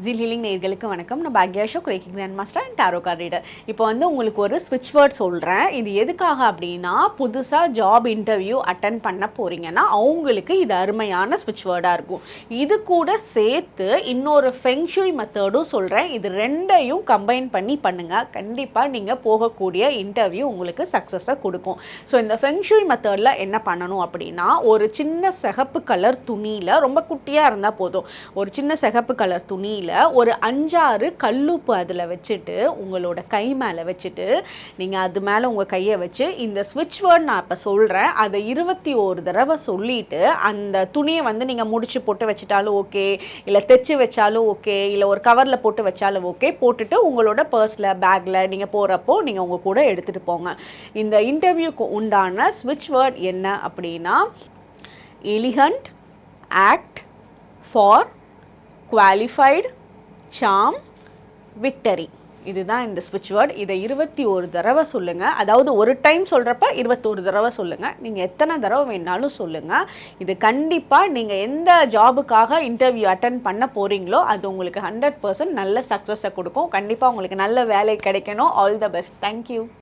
Zeal healing நேயர்களுக்கு வணக்கம். நான் பாக்யா Ashok, reiki grand master and tarot card reader. இப்போ உங்களுக்கு ஒரு ஸ்விட்ச் வேர்ட் சொல்கிறேன். இது எதுக்காக அப்படின்னா, புதுசாக ஜாப் இன்டர்வியூ அட்டன் பண்ண போகிறீங்கன்னா அவங்களுக்கு இது அருமையான ஸ்விட்ச் வேர்டாக இருக்கும். இது கூட சேர்த்து இன்னொரு ஃபெங்ஷுய் மெத்தடும் சொல்கிறேன். இது ரெண்டையும் கம்பைன் பண்ணி பண்ணுங்கள். கண்டிப்பாக நீங்கள் போகக்கூடிய இன்டர்வியூ உங்களுக்கு சக்ஸஸை கொடுக்கும். ஸோ இந்த ஃபெங்ஷுய் மெத்தடில் என்ன பண்ணணும் அப்படின்னா, ஒரு சின்ன சிகப்பு கலர் துணியில், ரொம்ப குட்டியாக இருந்தால் போதும், ஒரு சின்ன சிகப்பு கலர் துணியில் ஒரு 5-6 கல்லுப்பு அதில் வச்சுட்டு உங்களோட கை மேலே வச்சுட்டு நீங்கள் அது மேலே உங்கள் கையை வச்சு இந்த ஸ்விட்ச் வேர்ட் நான் இப்போ சொல்கிறேன் அதை 21 தடவை சொல்லிவிட்டு அந்த துணியை நீங்கள் முடிச்சு போட்டு வச்சுட்டாலும் ஓகே, இல்லை தைச்சு வச்சாலும் ஓகே, இல்லை ஒரு கவரில் போட்டு வச்சாலும் ஓகே, போட்டுட்டு உங்களோட பர்ஸில் பேக்கில் நீங்கள் போகிறப்போ நீங்கள் உங்கள் கூட எடுத்துகிட்டு போங்க. இந்த இன்டர்வியூக்கு உண்டான ஸ்விட்ச் வேர்ட் என்ன அப்படின்னா, elegant, act, for, qualified, Sam, victory. இதுதான் இந்த ஸ்விட்ச் வேர்ட். இதை 21 தடவை சொல்லுங்கள். அதாவது ஒரு டைம் சொல்கிறப்ப 21 தடவை சொல்லுங்கள். நீங்கள் எத்தனை தடவை வேணாலும் சொல்லுங்கள். இது கண்டிப்பாக நீங்கள் எந்த ஜாபுக்காக இன்டர்வியூ அட்டன் பண்ண போகிறீங்களோ அது உங்களுக்கு 100% நல்ல சக்ஸஸை கொடுக்கும். கண்டிப்பாக உங்களுக்கு நல்ல வேலை கிடைக்கணும். All the best. தேங்க்யூ.